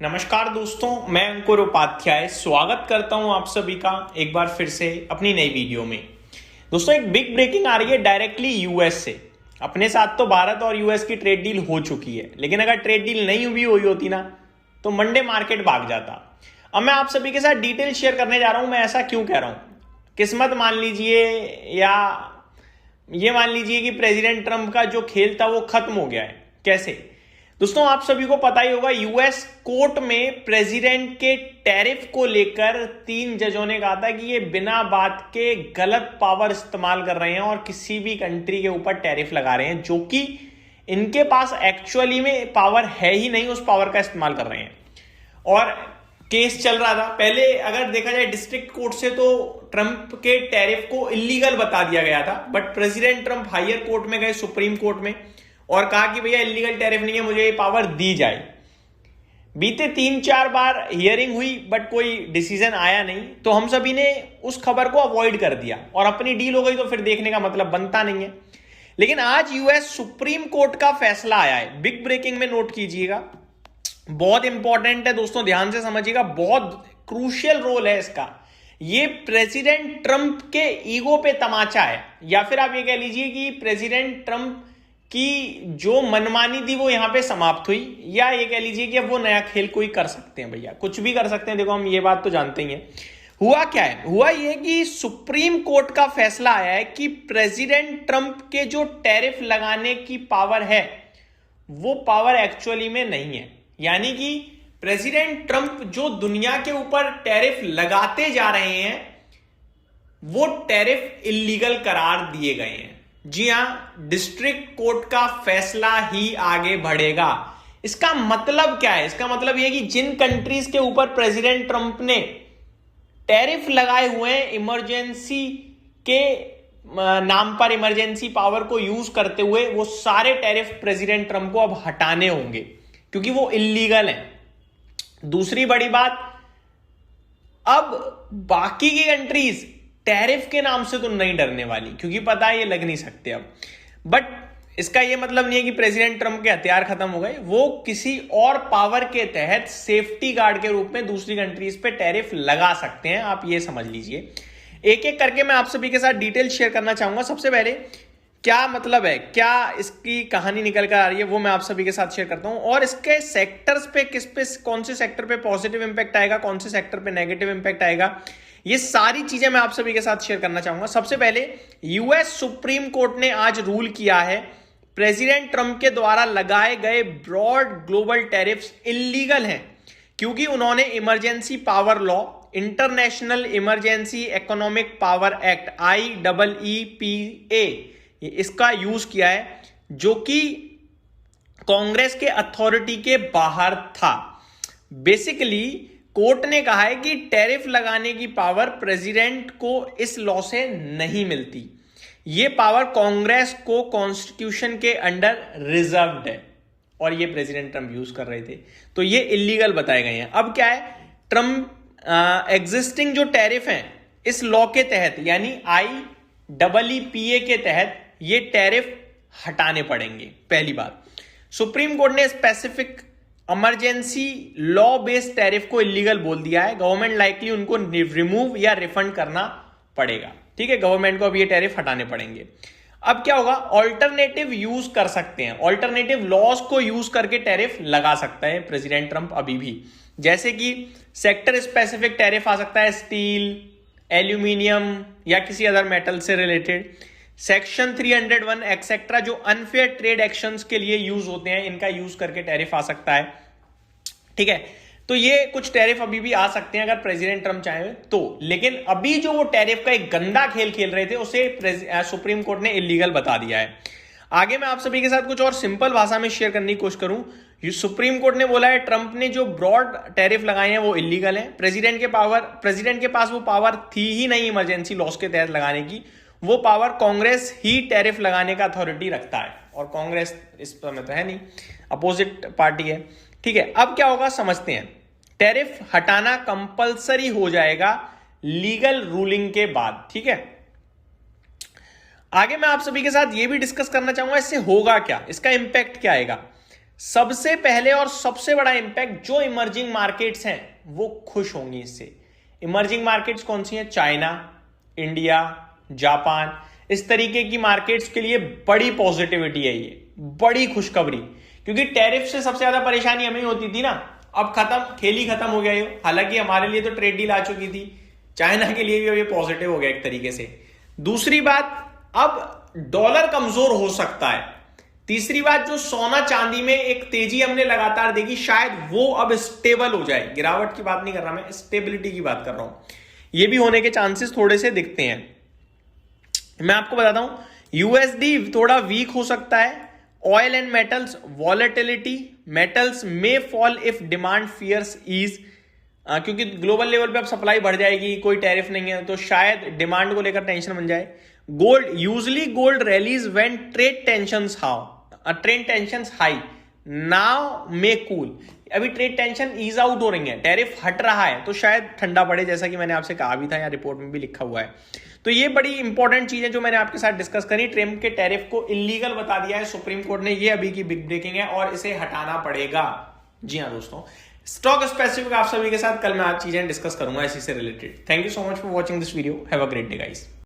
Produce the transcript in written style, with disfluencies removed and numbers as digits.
नमस्कार दोस्तों, मैं अंकुर उपाध्याय स्वागत करता हूं आप सभी का एक बार फिर से अपनी नई वीडियो में। दोस्तों, एक बिग ब्रेकिंग आ रही है डायरेक्टली यूएस से। अपने साथ तो भारत और यूएस की ट्रेड डील हो चुकी है, लेकिन अगर ट्रेड डील नहीं भी हुई होती ना तो मंडे मार्केट भाग जाता। अब मैं आप सभी के साथ डिटेल शेयर करने जा रहा हूं। मैं ऐसा क्यों कह रहा हूं? किस्मत मान लीजिए या ये मान लीजिए कि प्रेसिडेंट ट्रंप का जो खेल था वो खत्म हो गया है। कैसे? दोस्तों, आप सभी को पता ही होगा, यूएस कोर्ट में प्रेसिडेंट के टैरिफ को लेकर 3 जजों ने कहा था कि ये बिना बात के गलत पावर इस्तेमाल कर रहे हैं और किसी भी कंट्री के ऊपर टैरिफ लगा रहे हैं, जो कि इनके पास एक्चुअली में पावर है ही नहीं, उस पावर का इस्तेमाल कर रहे हैं। और केस चल रहा था पहले, अगर देखा जाए डिस्ट्रिक्ट कोर्ट से, तो ट्रंप के टैरिफ को इलीगल बता दिया गया था। But president Trump higher court में गए, सुप्रीम कोर्ट में, और कहा कि भैया इलीगल टैरिफ नहीं है, मुझे ये पावर दी जाए। बीते 3-4 बार हियरिंग हुई बट कोई डिसीजन आया नहीं, तो हम सभी ने उस खबर को अवॉइड कर दिया और अपनी डील हो गई, तो फिर देखने का मतलब बनता नहीं है। लेकिन आज यूएस सुप्रीम कोर्ट का फैसला आया है, बिग ब्रेकिंग में नोट कीजिएगा, बहुत इंपॉर्टेंट है दोस्तों, ध्यान से समझिएगा, बहुत क्रूशियल रोल है इसका। ये प्रेसिडेंट ट्रंप के ईगो पे तमाचा है, या फिर आप ये कह लीजिए कि प्रेसिडेंट ट्रंप कि जो मनमानी थी वो यहां पे समाप्त हुई, या ये कह लीजिए कि अब वो नया खेल कोई कर सकते हैं। भैया कुछ भी कर सकते हैं, देखो हम ये बात तो जानते ही हैं। हुआ क्या है? हुआ ये कि सुप्रीम कोर्ट का फैसला आया है कि प्रेसिडेंट ट्रंप के जो टैरिफ लगाने की पावर है वो पावर एक्चुअली में नहीं है। यानी कि प्रेसिडेंट ट्रंप जो दुनिया के ऊपर टैरिफ लगाते जा रहे हैं वो टैरिफ इलीगल करार दिए गए हैं। जी हां, डिस्ट्रिक्ट कोर्ट का फैसला ही आगे बढ़ेगा। इसका मतलब क्या है? इसका मतलब यह कि जिन कंट्रीज के ऊपर प्रेसिडेंट ट्रंप ने टैरिफ लगाए हुए हैं, इमरजेंसी के नाम पर, इमरजेंसी पावर को यूज करते हुए, वो सारे टैरिफ प्रेसिडेंट ट्रंप को अब हटाने होंगे क्योंकि वो इलीगल है। दूसरी बड़ी बात, अब बाकी की कंट्रीज टैरिफ के नाम से तो नहीं डरने वाली, क्योंकि पता है ये लग नहीं सकते अब। बट इसका ये मतलब नहीं है कि प्रेसिडेंट ट्रंप के हथियार खत्म हो गए। वो किसी और पावर के तहत सेफ्टी गार्ड के रूप में दूसरी कंट्रीज पे टैरिफ लगा सकते हैं, आप ये समझ लीजिए। एक एक करके मैं आप सभी के साथ डिटेल शेयर करना चाहूंगा। सबसे पहले क्या मतलब है, क्या इसकी कहानी निकल कर आ रही है, वो मैं आप सभी के साथ शेयर करता हूं। और इसके सेक्टर्स पे, किस पे, कौन से सेक्टर पे पॉजिटिव इंपैक्ट आएगा, कौन से सेक्टर पे नेगेटिव इंपैक्ट आएगा, ये सारी चीजें मैं आप सभी के साथ शेयर करना चाहूंगा। सबसे पहले, यूएस सुप्रीम कोर्ट ने आज रूल किया है प्रेसिडेंट ट्रंप के द्वारा लगाए गए ब्रॉड ग्लोबल टैरिफ्स इलीगल हैं, क्योंकि उन्होंने emergency power law, international emergency economic power act IEEPA, इसका यूज किया है, जो कि कांग्रेस के अथॉरिटी के बाहर था। बेसिकली कोर्ट ने कहा है कि टैरिफ लगाने की पावर प्रेसिडेंट को इस लॉ से नहीं मिलती। यह पावर कांग्रेस को कॉन्स्टिट्यूशन के अंडर रिजर्व्ड है, और ये प्रेसिडेंट ट्रंप यूज कर रहे थे, तो ये इलीगल बताए गए हैं। अब क्या है, ट्रंप एग्जिस्टिंग जो टैरिफ हैं इस लॉ के तहत, यानी IEEPA के तहत ये टैरिफ हटाने पड़ेंगे। पहली बात, सुप्रीम कोर्ट ने specific emergency law based tariff को इलीगल बोल दिया है। गवर्नमेंट लाइकली उनको रिमूव या रिफंड करना पड़ेगा। ठीक है, गवर्नमेंट को अब ये टैरिफ हटाने पड़ेंगे। अब क्या होगा, ऑल्टरनेटिव यूज कर सकते हैं, ऑल्टरनेटिव लॉज को यूज करके टैरिफ लगा सकता है प्रेसिडेंट ट्रंप अभी भी। जैसे कि सेक्टर स्पेसिफिक टैरिफ आ सकता है, स्टील, एल्यूमिनियम या किसी अदर मेटल से रिलेटेड। सेक्शन 301 एक्सेट्रा, जो अनफेयर ट्रेड एक्शंस के लिए यूज होते हैं, इनका यूज करके टैरिफ आ सकता है। ठीक है, तो ये कुछ टैरिफ अभी भी आ सकते हैं अगर प्रेसिडेंट ट्रंप चाहे तो। लेकिन अभी जो वो टैरिफ का एक गंदा खेल खेल रहे थे, उसे सुप्रीम कोर्ट ने इलीगल बता दिया है। आगे मैं आप सभी के साथ कुछ और सिंपल भाषा में शेयर करने की कोशिश करूं। सुप्रीम कोर्ट ने बोला है ट्रंप ने जो ब्रॉड टैरिफ लगाए हैं वो इलीगल है। प्रेसिडेंट के पास वो पावर थी ही नहीं इमरजेंसी लॉस के तहत लगाने की। वो पावर कांग्रेस ही टैरिफ लगाने का अथॉरिटी रखता है, और कांग्रेस इस समय तो है नहीं, अपोजिट पार्टी है। ठीक है, अब क्या होगा समझते हैं। टैरिफ हटाना कंपलसरी हो जाएगा लीगल रूलिंग के बाद। ठीक है, आगे मैं आप सभी के साथ यह भी डिस्कस करना चाहूंगा इससे होगा क्या, इसका इंपैक्ट क्या आएगा। सबसे पहले और सबसे बड़ा इंपैक्ट जो इमर्जिंग मार्केट्स हैं वो खुश होंगी इससे। इमर्जिंग मार्केट्स कौन सी हैं? चाइना, इंडिया, जापान, इस तरीके की मार्केट्स के लिए बड़ी पॉजिटिविटी है, ये बड़ी खुशखबरी, क्योंकि टैरिफ से सबसे ज्यादा परेशानी हमें होती थी ना। अब खत्म, खेल ही खत्म हो गया ये। हालांकि हमारे लिए तो ट्रेड डील आ चुकी थी, चाइना के लिए भी अब ये पॉजिटिव हो गया एक तरीके से। दूसरी बात, अब डॉलर कमजोर हो सकता है। तीसरी बात, जो सोना चांदी में एक तेजी हमने लगातार देखी, शायद वो अब स्टेबल हो जाए। गिरावट की बात नहीं कर रहा मैं, स्टेबिलिटी की बात कर रहा हूं। ये भी होने के चांसेस थोड़े से दिखते हैं। मैं आपको बताता हूं, यूएसडी थोड़ा वीक हो सकता है। Oil and metals volatility, metals में fall if demand fears ease, क्योंकि ग्लोबल लेवल पे अब सप्लाई बढ़ जाएगी, कोई टैरिफ नहीं है, तो शायद डिमांड को लेकर टेंशन बन जाए। Gold, usually gold rallies when trade tensions high, now may cool. अभी ट्रेड टेंशन ईज आउट हो रही है, टैरिफ हट रहा है, तो शायद ठंडा पड़े, जैसा कि मैंने आपसे कहा भी था, या रिपोर्ट में भी लिखा हुआ है। तो ये बड़ी इंपॉर्टेंट चीज है जो मैंने आपके साथ डिस्कस करी। ट्रम्प के टैरिफ को इलीगल बता दिया है सुप्रीम कोर्ट ने, ये अभी की बिग ब्रेकिंग है और इसे हटाना पड़ेगा। जी हाँ दोस्तों, स्टॉक स्पेसिफिक आप सभी के साथ कल मैं आज चीजें डिस्कस करूंगा इसी से related. Thank you so much for watching this video. Have a great day guys.